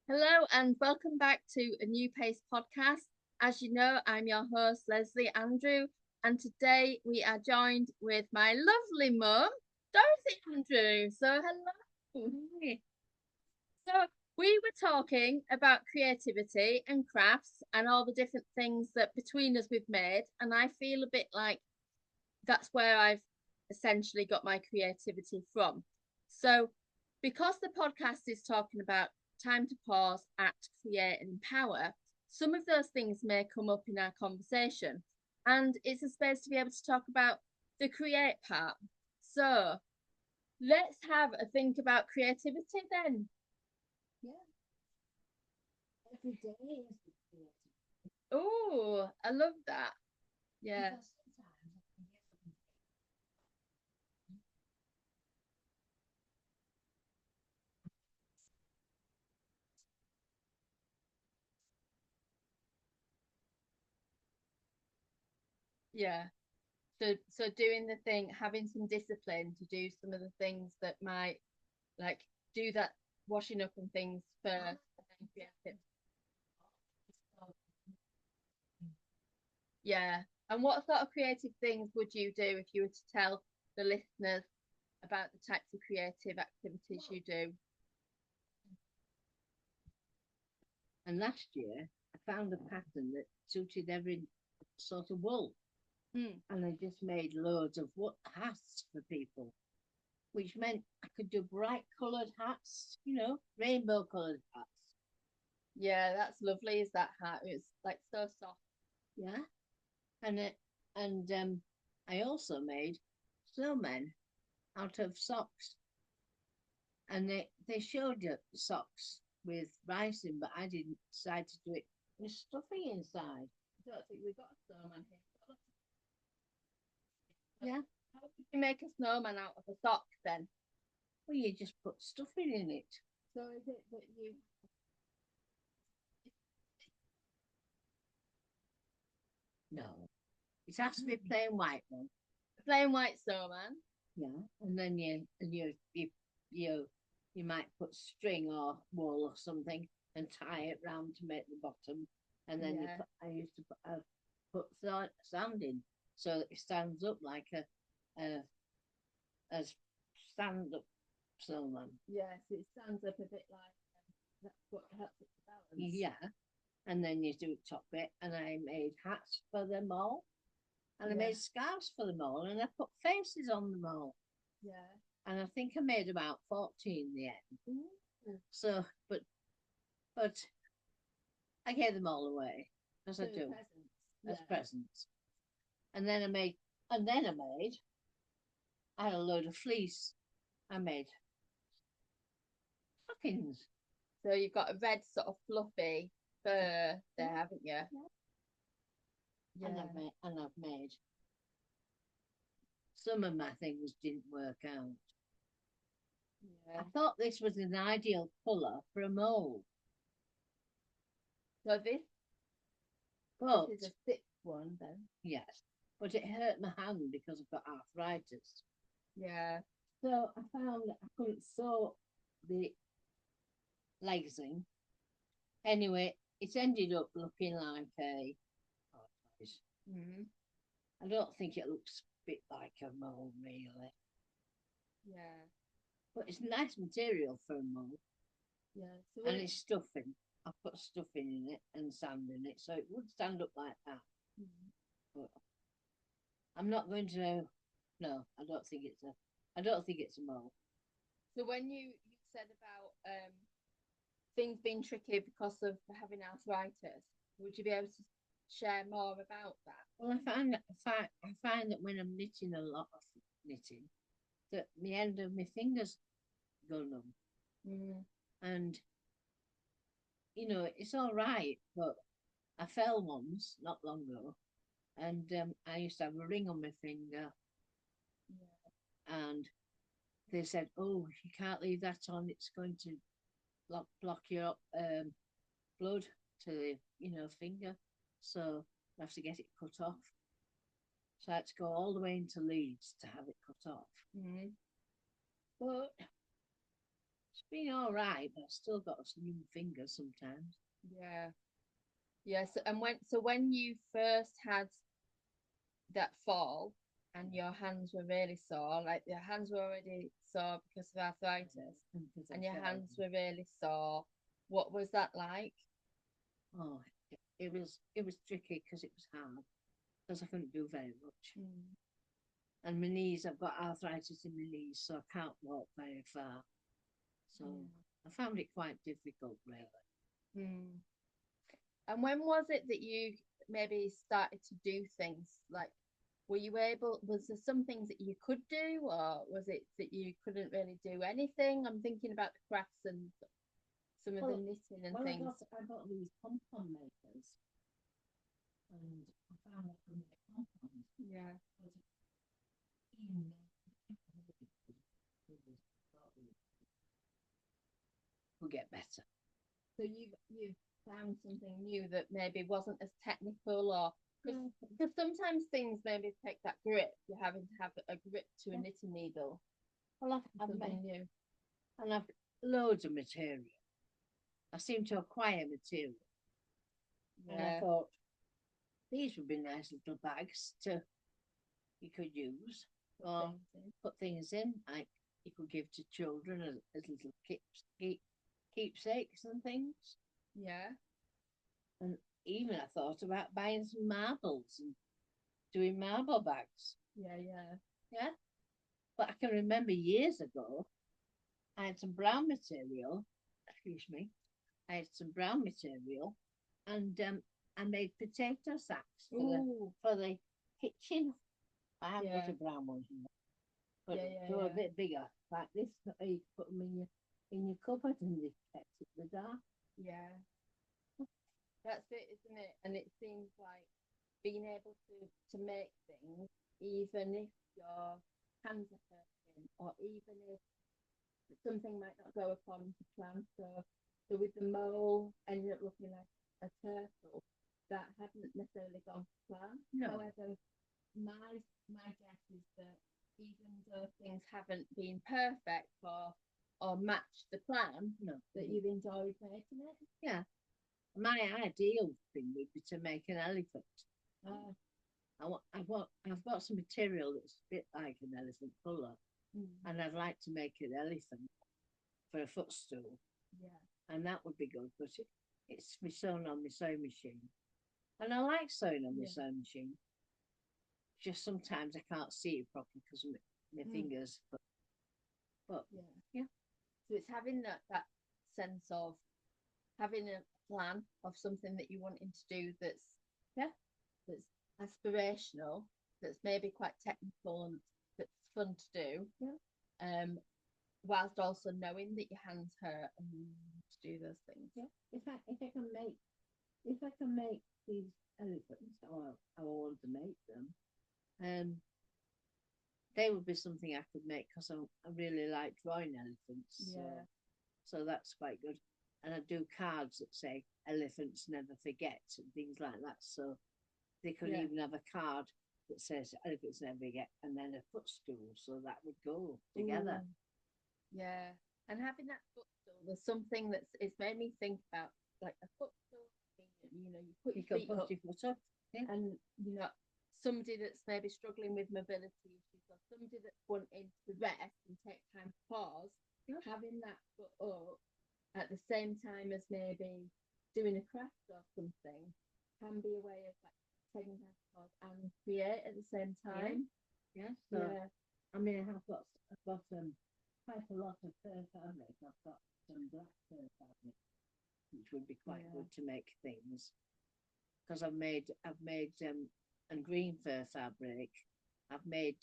Hello and welcome back to a New Pace podcast. As you know, I'm your host, Lesley Andrew, and today we are joined with my lovely mum, Dorothy Andrew. So, hello. Hey. So, we were talking about creativity and crafts and all the different things that between us we've made, and I feel a bit like that's where I've essentially got my creativity from. So, because the podcast is talking about time to pause, act, create, and empower, some of those things may come up in our conversation. And it's a space to be able to talk about the create part. So, let's have a think about creativity then. Yeah, every day is the creative Oh, I love that. Yeah, because sometimes I can get something. yeah. So doing the thing, having some discipline to do some of the things that might like do that washing up and things first Ah, and then creative. so Yeah. And what sort of creative things would you do if you were to tell the listeners about the types of creative activities you do? And last year, I found a pattern that suited every sort of wool, Hmm. and I just made loads of what hats for people, which meant I could do bright coloured hats, rainbow coloured hats. Yeah, that's lovely. Is that hat? It's like so soft. Yeah, and it, and I also made snowmen out of socks. And they showed you socks with rice in, but I didn't decide to do it with stuffing inside. I don't think we've got a snowman here. Yeah, How would you make a snowman out of a sock then? well, you just put stuffing in it. So is it that you No, it has to be plain white one. plain white snowman? Yeah, and then you you might put string or wool or something and tie it round to make the bottom, and then Yeah. I used to put sand in so that it stands up like a stand up snowman. Yes, it stands up a bit like that's what helps it to balance. Yeah, and then you do top it, and I made hats for them all, and I Yeah, made scarves for them all, and I put faces on them all, yeah. and I think I made about 14 in the end. Mm. So, but I gave them all away as I So do presents. as Yeah. presents, and then I had a load of fleece. I made stockings. So you've got a red sort of fluffy fur Yeah, there, haven't you? yeah. And Yeah. I've made some of my things didn't work out. Yeah. I thought this was an ideal colour for a mole, So this is but a thick one then. yes, but it hurt my hand because I've got arthritis. Yeah. So I found that I couldn't sew the legs in. Anyway, it ended up looking like a. Mm. I don't think it looks a bit like a mole really, Yeah. but it's nice material for a mole, Yeah. So and when it's stuffing. I put stuffing in it and sand in it, so it would stand up like that. mm. But I'm not going to. No, I don't think it's a. I don't think it's a mole. So when you said about things being tricky because of having arthritis, would you be able to share more about that? Well, I find that when I'm knitting a lot of knitting, that the end of my fingers go numb, Mm. and it's all right. But I fell once not long ago, and I used to have a ring on my finger, Yeah. and they said, "Oh, you can't leave that on. It's going to block your blood to the finger, so I have to get it cut off." So I had to go all the way into Leeds to have it cut off. Mm. But been all right, but I've still got some new fingers sometimes. Yeah. Yes. And when you first had that fall and your hands were really sore, like your hands were already sore because of arthritis, and your hands were really sore, what was that like? Oh, it was tricky because it was hard because I couldn't do very much. And my knees, I've got arthritis in my knees, so I can't walk very far. So I found it quite difficult, really. Mm. And when was it that you maybe started to do things like, was there some things that you could do, or was it that you couldn't really do anything? I'm thinking about the crafts and some of the knitting and things. I got these pom-pom makers, and I found I could make pom-poms. Yeah. Even will get better. So you've found something new that maybe wasn't as technical, or because sometimes things maybe take that grip. You're having to have a grip to a knitting needle. Well, I've Something made, new. and I've loads of material. I seem to acquire material, and I Yeah. thought these would be nice little bags to you could use or put things in. Like you could give to children as little keepsakes and things. Yeah. And even I thought about buying some marbles and doing marble bags. Yeah. Yeah. Yeah. But I can remember years ago, I had some brown material. Excuse me. I had some brown material, and I made potato sacks for the kitchen. I haven't got a brown one here, but they were a bit bigger, like this. You put them in your cupboard, and they kept it in the dark. Yeah. That's it, isn't it? And it seems like being able to make things, even if your hands are hurting, or even if something might not go according to plan. So with the mole ended up looking like a turtle that hadn't necessarily gone to plan. No. However, my guess is that even though things haven't been perfect or matched the plan, that you've enjoyed making it. Yeah. My ideal thing would be to make an elephant. I've got some material that's a bit like an elephant colour, and I'd like to make an elephant for a footstool. Yeah. And that would be good, but it's sewn on my sewing machine. And I like sewing on my sewing machine. Just sometimes I can't see it properly because of my fingers. But yeah. So it's having that sense of having a plan of something that you're wanting to do that's aspirational, that's maybe quite technical and that's fun to do. Yeah. Whilst also knowing that your hands hurt and you need to do those things. Yeah. If I can make these elephants, or I want to make them, they would be something I could make because I really like drawing elephants. Yeah. So that's quite good. And I do cards that say elephants never forget and things like that. So they could even have a card that says elephants never forget and then a footstool. So that would go together. Yeah. And having that footstool, there's something it's made me think about, like a footstool. You put your feet up, and somebody that's maybe struggling with mobility issues, or somebody that's wanting to rest and take time to pause, having that foot up at the same time as maybe doing a craft or something can be a way of like taking time to pause and create at the same time. I mean, I've got quite a lot of fur fabric. I've got some black fur fabric, which would be quite good to make things. Because I've made and green fur fabric. I've made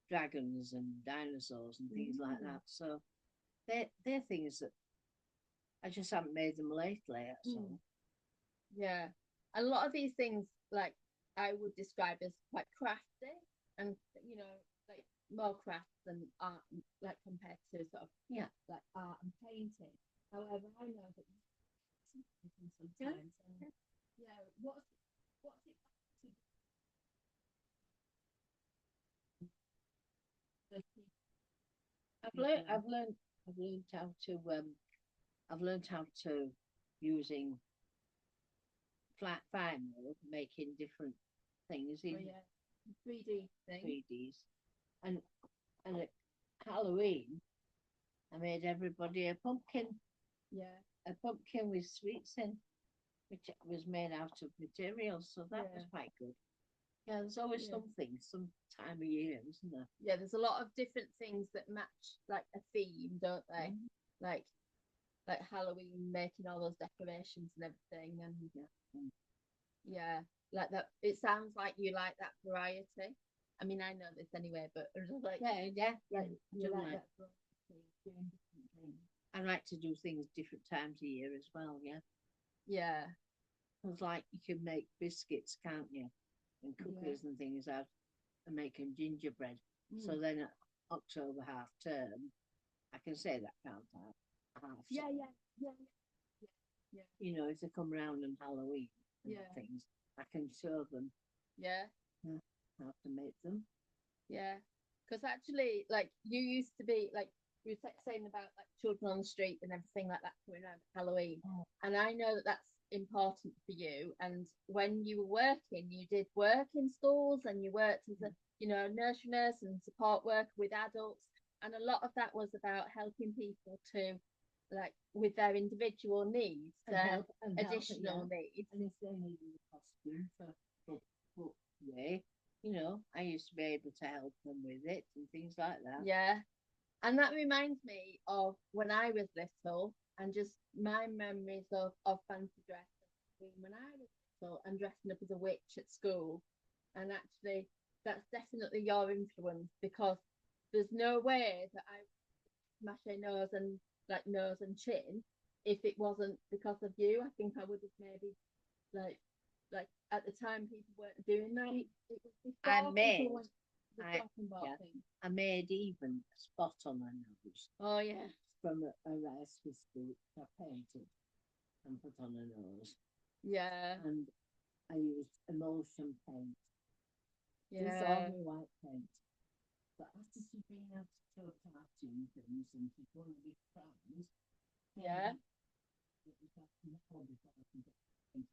dragons and dinosaurs and things like that. So they're things that I just haven't made them lately. That's all. Yeah, a lot of these things, like I would describe as quite crafty, and like more crafts than art, like compared to sort of like art and painting. However, I know that sometimes, and what's it I've learned I've learned how to using flat vinyl, making different things Oh in yeah. 3D thing. 3Ds. And at Halloween, I made everybody Yeah. a pumpkin with sweets in, which was made out of materials, so that was Yeah. quite good. Yeah, there's always Yeah. something, some time of year, isn't there? Yeah, there's a lot of different things that match like a theme, don't they? Mhm. Like like Halloween, making all those decorations and everything, and Yeah. yeah, like that. It sounds like you like that variety. I mean, I know this anyway, but it's just like Yeah, like I you do like like. that variety, doing different things. I like to do things different times of year as well. Yeah, Yeah, it's like you can make biscuits, can't you? And yeah. cookies and things out, and making gingerbread. So Mm. then at October half term, I can say that, can't I? Half Yeah, term. yeah, yeah, yeah, yeah, You know, if they come round on Halloween and yeah, things, I can show them yeah, how to make them. yeah. Because actually, like you used to be like you were saying about like children on the street and everything like that coming around Halloween, Oh. and I know that that's important for you. And when you were working, you did work in schools and you worked as a nursery nurse and support worker with adults, and a lot of that was about helping people to like with their individual needs, their additional needs. And if they needed a costume for way, you know, I used to be able to help them with it and things like that. Yeah. And that reminds me of when I was little and just my memories of fancy dress when I was little and dressing up as a witch at school. And actually, that's definitely your influence because there's no way that I smash a nose and like nose and chin if it wasn't because of you. I think I would have maybe like at the time people weren't doing that. It was before people went the talking about things. I made even a spot on her nose. Oh yeah. From a rice biscuit I painted and put on her nose. Yeah. And I used emulsion paint. Yeah. This ordinary white paint. But after she'd been out to a party and things and she'd won big prize. Yeah. It was like before I can get paint.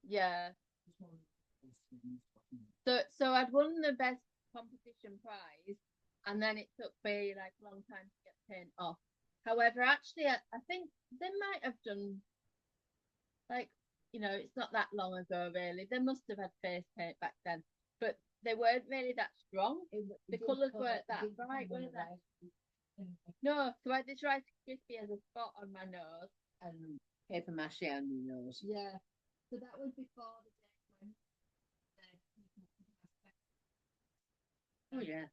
Yeah. It's one of those things. So I'd won the best competition prize, and then it took me like a long time to get paint off. However, actually, I think they might have done like it's not that long ago really. They must have had face paint back then, but they weren't really that strong. The colours weren't that bright, were they? No, so I just tried crispy as a spot on my nose and paper mache on your nose. Yeah, so that was before the day when Oh yeah.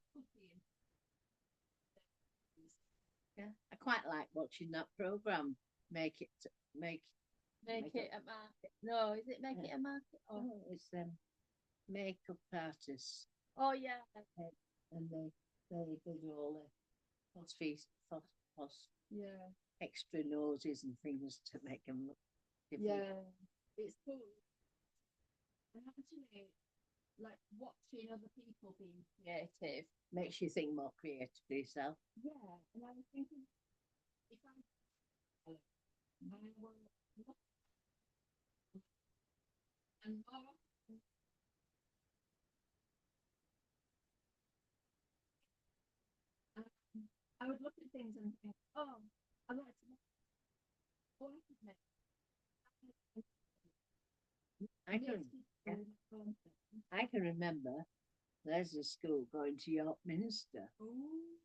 Yeah, I quite like watching that program. Make it a market. No, is it make it a market? Or it's makeup artists. Oh yeah. And they do all the plus Yeah. extra noses and things to make them look different. Yeah, it's cool. And actually, like watching other people being creative makes you think more creatively yourself. Yeah, and I was thinking if I will and more um, I would look at things and think, oh, I like to make oh, I could make I can, I can remember Lesley School going to York Minster. Ooh.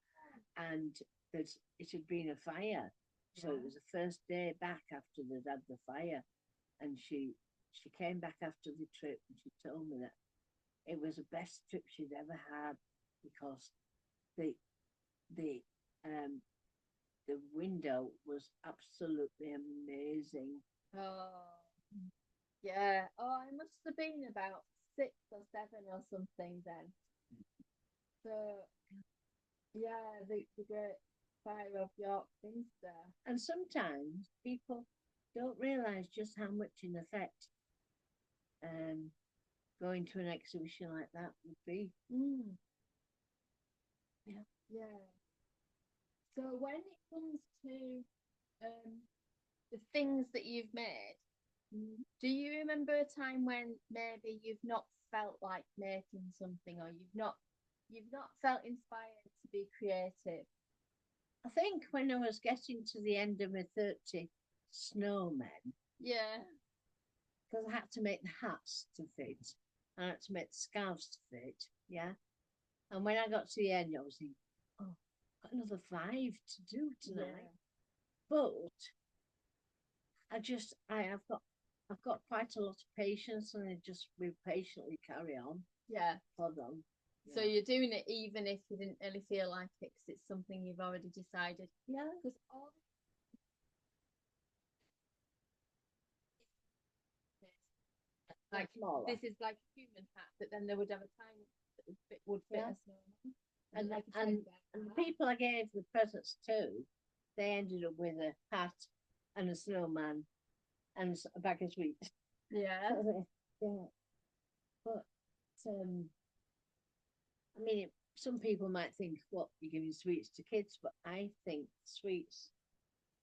And it had been a fire. So it was the first day back after they'd had the fire. And she came back after the trip and she told me that it was the best trip she'd ever had because the the um the window was absolutely amazing. Oh, yeah. Oh, I must have been about 6 or 7 or something then. So, yeah, the great fire of York Minster. And sometimes people don't realise just how much in effect going to an exhibition like that would be. Mm. Yeah. Yeah. So when it comes to the things that you've made, do you remember a time when maybe you've not felt like making something, or you've not felt inspired to be creative? I think when I was getting to the end of my 30 snowmen, Yeah, because I had to make the hats to fit, I had to make the scarves to fit, yeah. And when I got to the end, I was thinking, oh, I've got another 5 to do tonight. yeah, But I've got quite a lot of patience, and I just will patiently carry on yeah. for them. So Yeah. you're doing it even if you didn't really feel like it, because it's something you've already decided. Yeah. Because all like Smaller. this is like a human hat, but then they would have a tiny that would fit Yeah. a snowman. And Like a and teddy bear and the hat. people I gave the presents to, they ended up with a hat and a snowman and a bag of sweets. Yeah, Yeah. But I mean, some people might think, what, you're giving sweets to kids, but I think sweets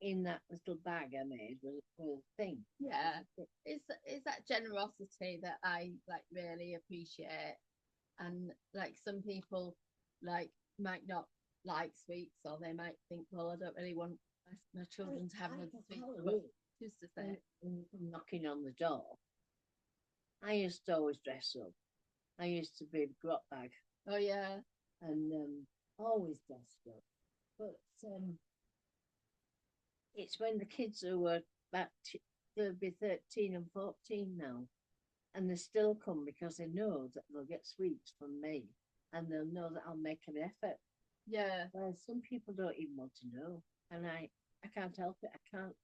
in that little bag I made was a thing. yeah. It's that generosity that I like really appreciate. And like some people like might not like sweets, or they might think, well, I don't really want my children to have the sweets, but just to say, Knocking on the door, I used to always dress up. I used to be a grot bag oh yeah, and always dressed up. But it's when the kids who were about they'll be 13 and 14 now, and they still come because they know that they'll get sweets from me, and they'll know that I'll make an effort. yeah, Whereas some people don't even want to know, and I can't help it. I can't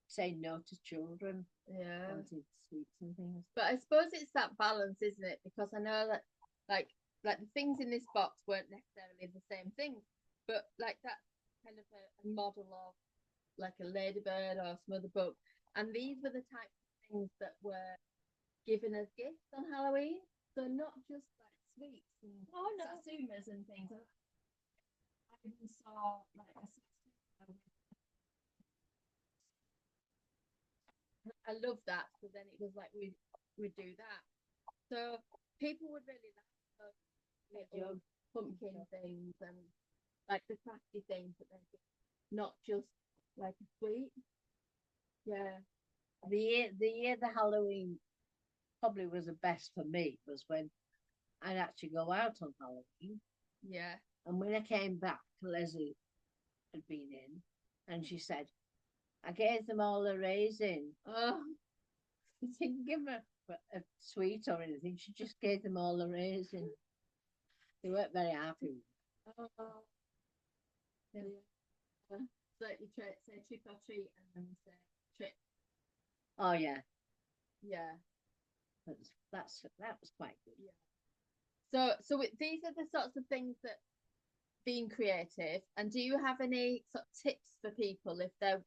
say no to children yeah. wanting sweets and things. But I suppose it's that balance, isn't it? Because I know that like like the things in this box weren't necessarily the same things, but like that's kind of a model of like a ladybird or some other book. And these were the types of things that were given as gifts on Halloween. So not just like sweets and Oh no. satsumas and things. I even saw like a satsuma. I love that. So then it was like we do that. So people would really like those little pumpkin things and like the crafty things that they do, not just like a sweet. Yeah, The year the Halloween probably was the best for me was when I'd actually go out on Halloween. yeah. And when I came back, Lesley had been in, and she said, I gave them all a raisin. Oh, She didn't give them a sweet or anything. She just gave them all a raisin. They weren't very happy. oh, yeah. So you say trick or treat and then say trick. Oh yeah, Yeah, that was quite good. yeah. So these are the sorts of things that being creative. And do you have any sort of tips for people if they're,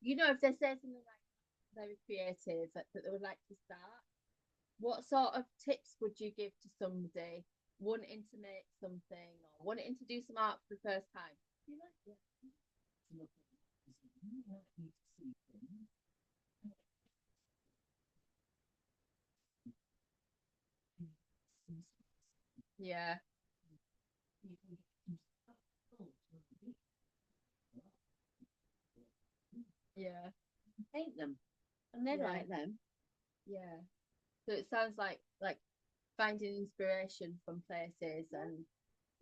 if they say something like very creative that they would like to start? What sort of tips would you give to somebody wanting to make something or wanting to do some art for the first time? You like that? You like me to see things. Yeah, yeah, Paint them, and they yeah, like them. yeah. So it sounds like finding inspiration from places, and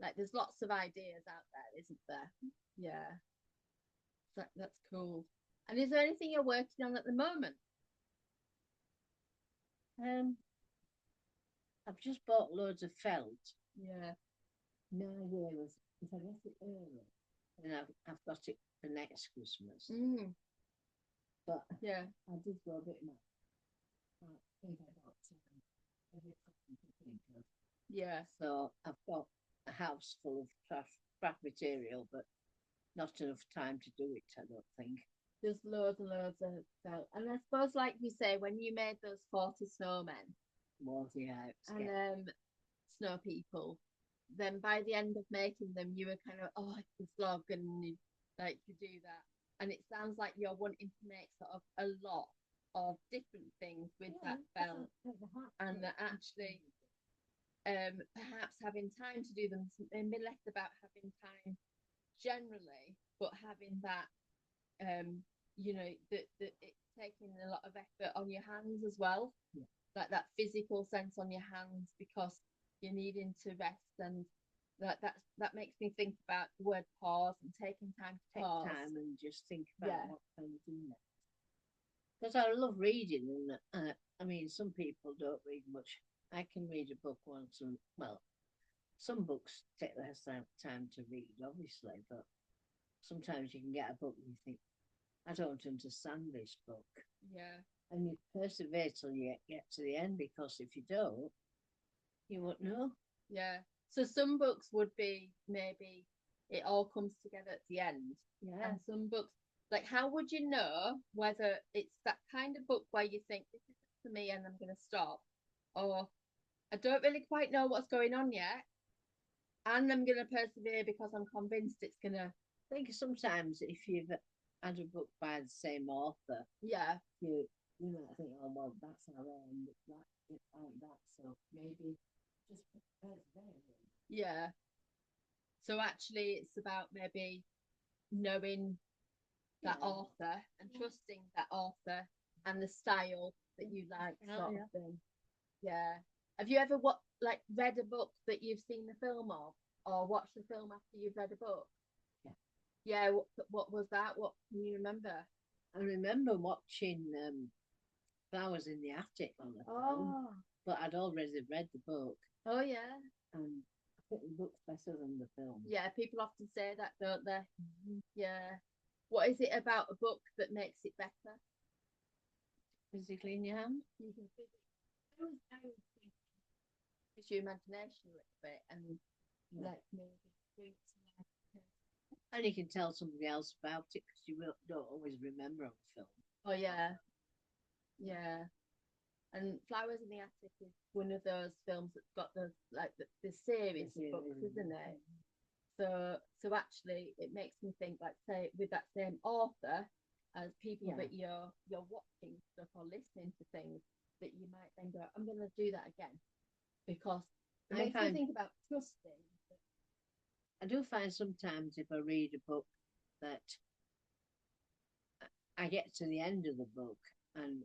like there's lots of ideas out there, isn't there? Yeah, that's cool. And is there anything you're working on at the moment? Um, I've just bought loads of felt. Yeah, My idea was if I get it early, then I've got it for next Christmas. But yeah, I did go a bit more. I think I got everything to think of. yeah. So I've got a house full of craft material, but not enough time to do it, I don't think. There's loads and loads of felt. And I suppose, like you say, when you made those 40 snowmen Was yeah, and snow people, then by the end of making them, you were kind of, oh, it's the slog, and like to do that. And it sounds like you're wanting to make sort of a lot of different things with that felt, and that actually perhaps having time to do them, maybe less about having time generally, but having that that it's taking a lot of effort on your hands as well, like that physical sense on your hands, because you're needing to rest. And that makes me think about the word pause and taking time to Take pause. time and just think about what can you do next. Because I love reading, and I mean, some people don't read much. I can read a book once, and well, some books take less time to read, obviously, but sometimes you can get a book and you think, I don't understand this book. Yeah. And you persevere till you get to the end, because if you don't, you won't know. Yeah. So some books would be maybe it all comes together at the end. Yeah. And some books, like, how would you know whether it's that kind of book where you think this isn't for me and I'm going to stop, or I don't really quite know what's going on yet, and I'm going to persevere because I'm convinced it's going to. I think sometimes if you've had a book by the same author, Yeah. you might think, oh well, that's how I end like that. So maybe just persevere. Yeah. So actually, it's about maybe knowing that author and trusting that author and the style that you like, sort of thing. Yeah. Have you ever read a book that you've seen the film of, or watched the film after you've read a book? Yeah. Yeah. What was that? What can you remember? I remember watching Flowers in the Attic on the film, but I'd already read the book. Oh yeah. And I think the book's better than the film. Yeah, people often say that, don't they? Mm-hmm. Yeah. What is it about a book that makes it better? Physically in your hand? You can physically use your imagination a little bit, and like maybe and you can tell somebody else about it, because you don't always remember on film. Oh yeah, yeah. And Flowers in the Attic is one of those films that's got the series of books, isn't it? So actually, it makes me think, like, say, with that same author, as people that you're watching stuff or listening to things, that you might then go, I'm going to do that again, because it makes me think about trusting. I do find sometimes if I read a book that I get to the end of the book and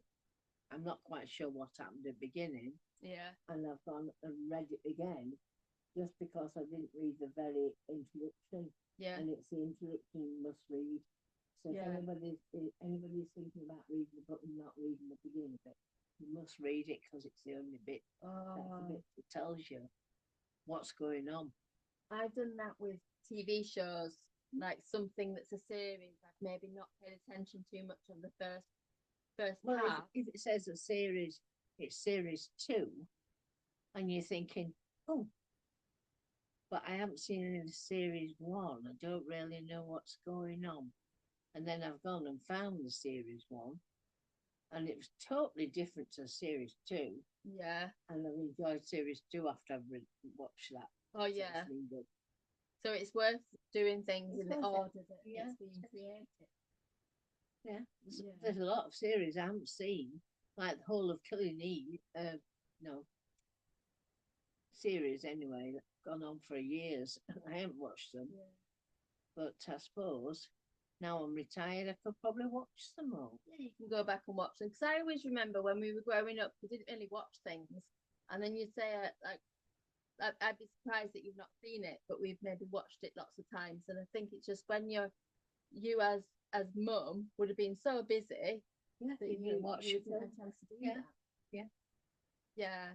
I'm not quite sure what happened at the beginning. Yeah. And I've gone and read it again, just because I didn't read the very introduction. Yeah. And it's the introduction you must read. So if anybody's thinking about reading the book and not reading the beginning of it, you must read it, because it's the only bit that's the bit that tells you what's going on. I've done that with TV shows, like something that's a series. I've maybe not paid attention too much on the first part. If it says a series, it's series 2, and you're thinking, oh, but I haven't seen any series 1. I don't really know what's going on. And then I've gone and found the series 1, and it was totally different to series 2. Yeah. And I've enjoyed series 2 after I've watched that. Oh yeah. So it's worth doing things in the order that it's being created. Yeah. There's a lot of series I haven't seen, like the whole of Killing Eve. Series anyway, that gone on for years. I haven't watched them. Yeah. But I suppose now I'm retired, I could probably watch them all. Yeah, you can go back and watch them. Because I always remember when we were growing up, we didn't really watch things. And then you'd say, I'd be surprised that you've not seen it, but we've maybe watched it lots of times. And I think it's just when you as mum would have been so busy that you didn't have a chance to do that. Yeah.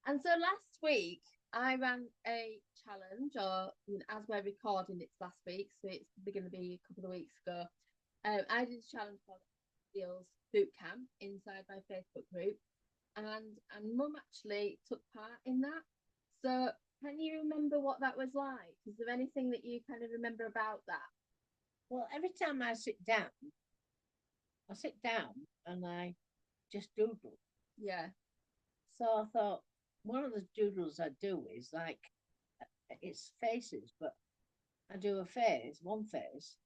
And so last week I ran a challenge, or as we're recording, it's last week, so it's going to be a couple of weeks ago. I did a challenge called Skills Boot Camp inside my Facebook group, and Mum actually took part in that. So can you remember what that was like? Is there anything that you kind of remember about that? Well, every time I sit down and I just doodle. Yeah. So I thought one of the doodles I do is it's faces, but I do one face,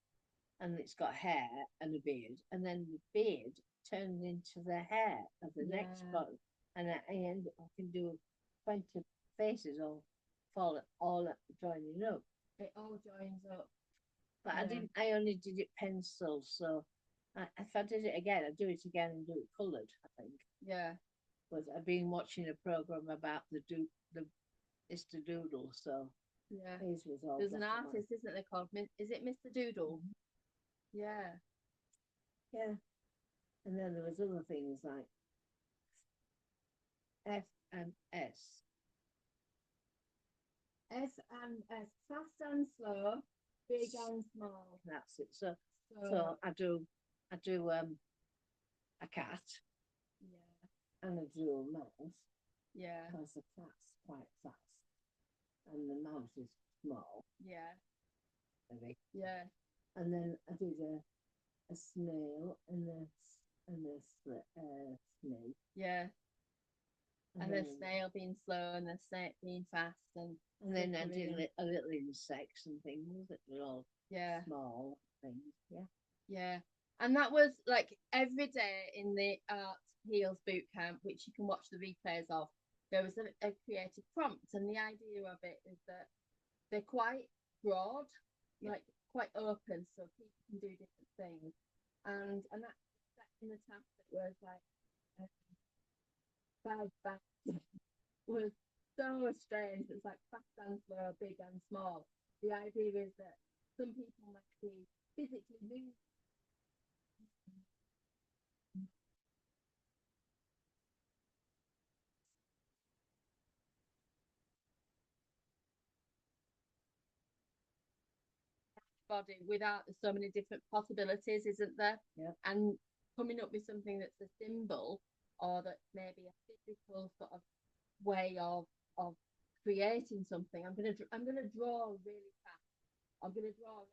and it's got hair and a beard, and then the beard turns into the hair of the next body, and at the end I can do a bunch of faces all joining up. It all joins up. But I didn't. I only did it pencil, so if I did it again, I'd do it again and do it coloured. I think. Yeah. But I've been watching a program about the Mr. Doodle, so yeah. his was all. There's an artist, isn't there, called? Is it Mr. Doodle? Yeah. Yeah. And then there was other things like F and S. S and S, fast and slow, big and small. That's it. So I do a cat Yeah. and I do a mouse Yeah. because the cat's quite fast and the mouse is small, Yeah. maybe. Yeah. And then I did a snail and a snake. Yeah. And the then snail being slow and the snake being fast and then I did slippery. a little insects and things that were all Yeah. small things. Yeah. Yeah. And that was like every day in the Art Heals boot camp, which you can watch the replays of, there was a creative prompt. And the idea of it is that they're quite broad, like quite open, so people can do different things. And that in the task that was like five facts was so strange. It's like fast and slow, big and small. The idea is that some people might be physically moved body without so many different possibilities, isn't there? Yeah. And coming up with something that's a symbol or that maybe a physical sort of way of creating something. I'm gonna draw really fast. I'm gonna draw.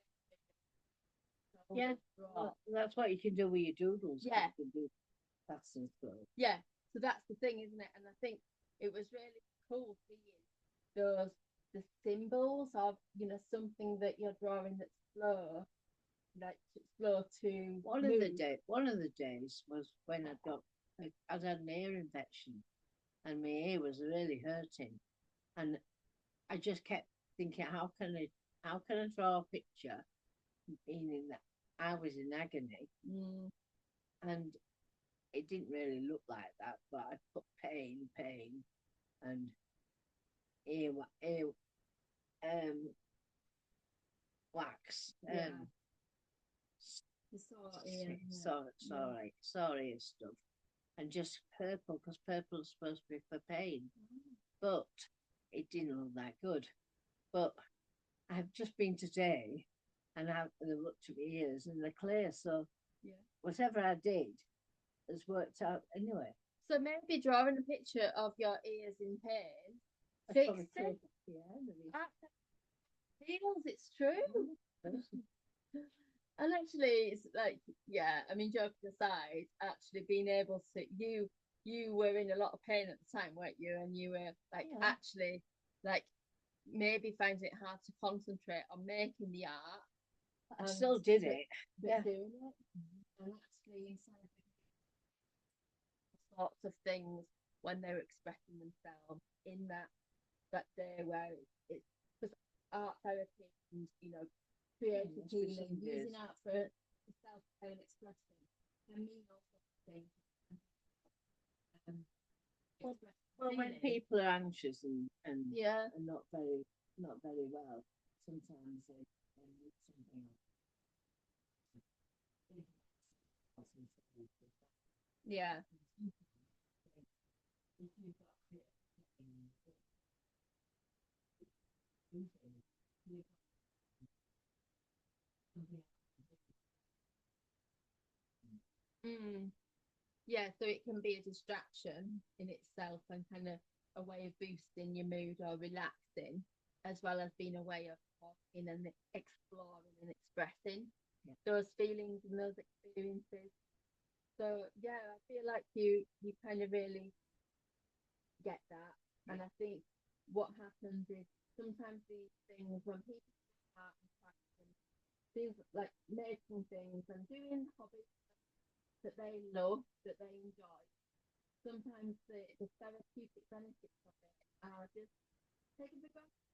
Yeah, well, that's what you can do with your doodles. Yeah, you can do fast and slow. Yeah, so that's the thing, isn't it? And I think it was really cool seeing those the symbols of something that you're drawing that's slow, like slow to One move. of the days was when I had an ear infection, and my ear was really hurting, and I just kept thinking, how can I draw a picture, meaning that I was in agony, and it didn't really look like that, but I put pain, and ear wax, sorry and stuff, and just purple because purple is supposed to be for pain, but it didn't look that good. But I've just been today, and I've looked at my ears and they're clear, so whatever I did has worked out anyway. So maybe drawing a picture of your ears in pain fixed it. Feels it's true. And actually, it's like, I mean, joking aside, actually being able to, you were in a lot of pain at the time, weren't you? And you were like, actually, like maybe finding it hard to concentrate on making the art. I still did it. Doing it. And actually, sorts of things when they're expressing themselves in that day where it's because art therapy and creative healing, using art for self-care and expression can mean all sorts of things. Well, when people are anxious and not very well, sometimes they need something else. Yeah. Yeah, so it can be a distraction in itself and kind of a way of boosting your mood or relaxing, as well as being a way of talking and exploring and expressing those feelings and those experiences. So I feel like you kind of really get that. And I think what happens is sometimes these things when people start and practice things like making things and doing hobbies that they love, that they enjoy. Sometimes the therapeutic benefits of it are just taken for granted.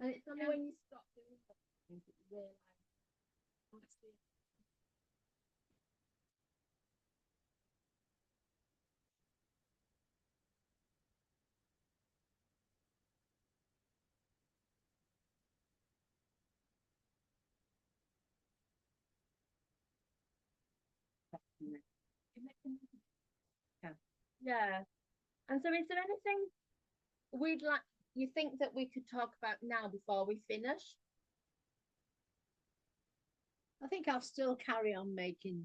And it's only when you stop doing those things that you realise actually. Yeah. Yeah. And so is there anything we'd like you think that we could talk about now before we finish? I think I'll still carry on making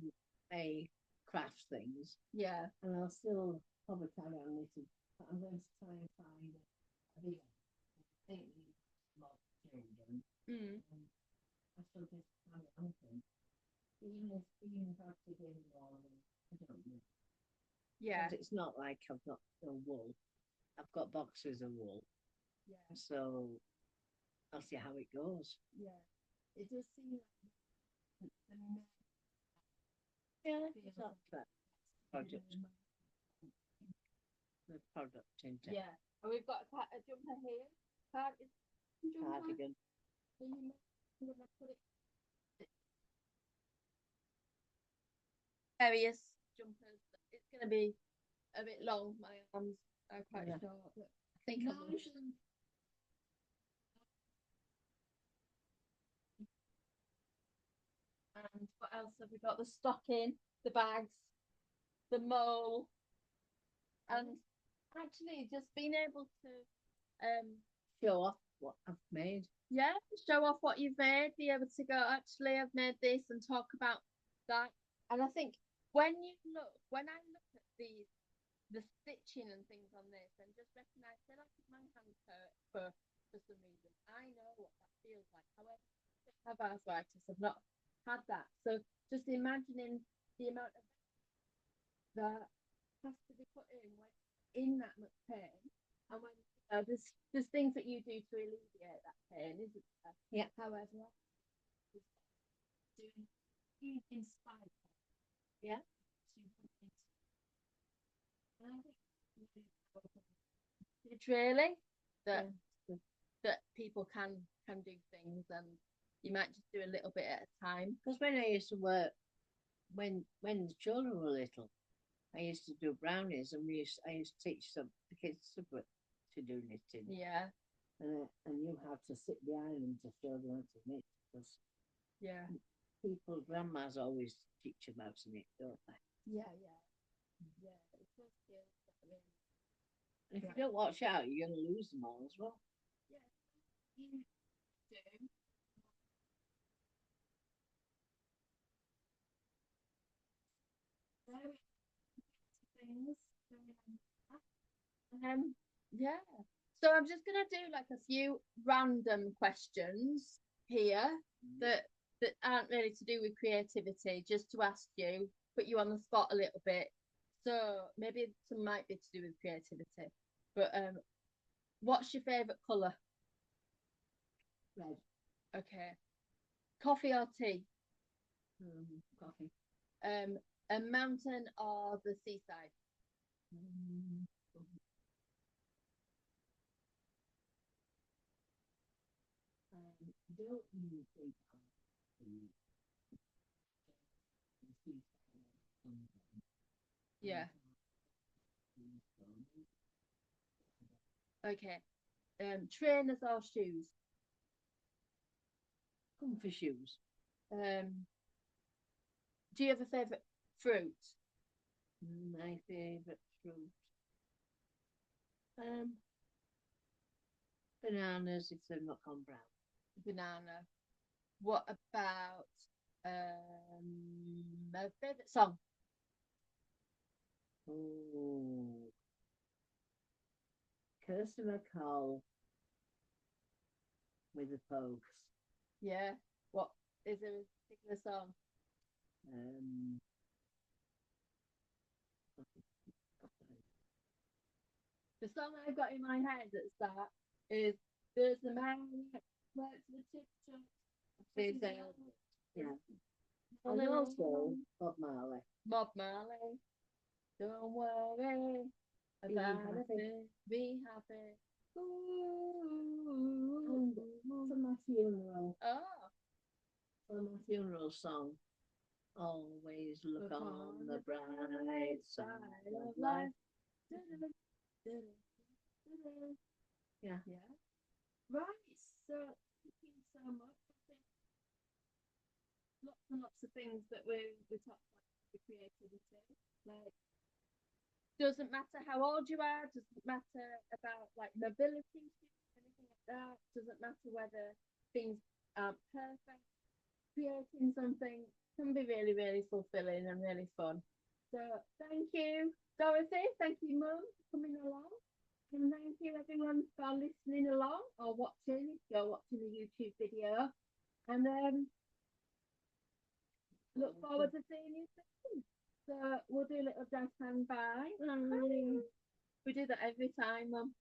a craft things, Yeah. and I'll still probably carry on knitting. But I'm going to try and find a big. I think we need more children. Mm. I still just carry on things. Even if I have to do more, I don't know. Yeah. But it's not like I've got no wool. I've got boxes of wool, Yeah. so I'll see how it goes. Yeah. It does seem like Yeah, it's not that project. The product into yeah. And we've got a jumper here. Jumper. cardigan. So you going to put it various jumpers. It's going to be a bit long. My arms are quite short. But I think no, I will. and what else have we got? The stocking, the bags, the mole, and actually just being able to Show off what I've made. yeah, show off what you've made, be able to go, actually I've made this and talk about that. And I think when I look at the stitching and things on this and just recognise that like my hands hurt for some reason. I know what that feels like. However, I have arthritis. I've not had that. So just imagining the amount of that has to be put in when in that much pain, and when there's things that you do to alleviate that pain, isn't there? Yeah. However, doing being inspired. Yeah. It's really that Yeah. that people can do things, and you might just do a little bit at a time. Because when I used to work, when the children were little, I used to do brownies, and I used to teach the kids to do knitting. Yeah. And you have to sit behind them to show them how to knit, because Yeah. grandmas always teach them how to knit, don't they? Yeah. Yeah. It's so skills that really. And if you don't watch out, you're going to lose them all as well. Yeah. You do. Things. Yeah. So I'm just gonna do like a few random questions here that aren't really to do with creativity, just to ask you, put you on the spot a little bit. So maybe some might be to do with creativity. But what's your favourite colour? Red. Okay. Coffee or tea? Coffee. A mountain or the seaside? Don't you think Yeah. Okay. Trainers or shoes? comfy shoes? Do you have a favourite fruit? My favourite fruit. Bananas if they're not gone brown. Banana. What about my favourite song? Oh, Kirsty MacColl with the Pogues. Yeah. What is there a particular song? Um, The song I've got in my head that's that is there's the man that works the tip top There's yeah. And also Bob Marley. Bob Marley. Don't worry about a thing. Be happy. And for my funeral. Oh. For my funeral song. Always look on the bright side of life. Yeah. Yeah. Right. So thank you so much. Lots and lots of things that we talked about the creativity. Like, doesn't matter how old you are, doesn't matter about like mobility, anything like that. Doesn't matter whether things aren't perfect. Creating something can be really, really fulfilling and really fun. So thank you, Dorothy. Thank you, Mum, for coming along. And thank you everyone for listening along or watching if you're watching the YouTube video. And look forward to seeing you soon. So we'll do a little jazz hand bye. We do that every time, Mum.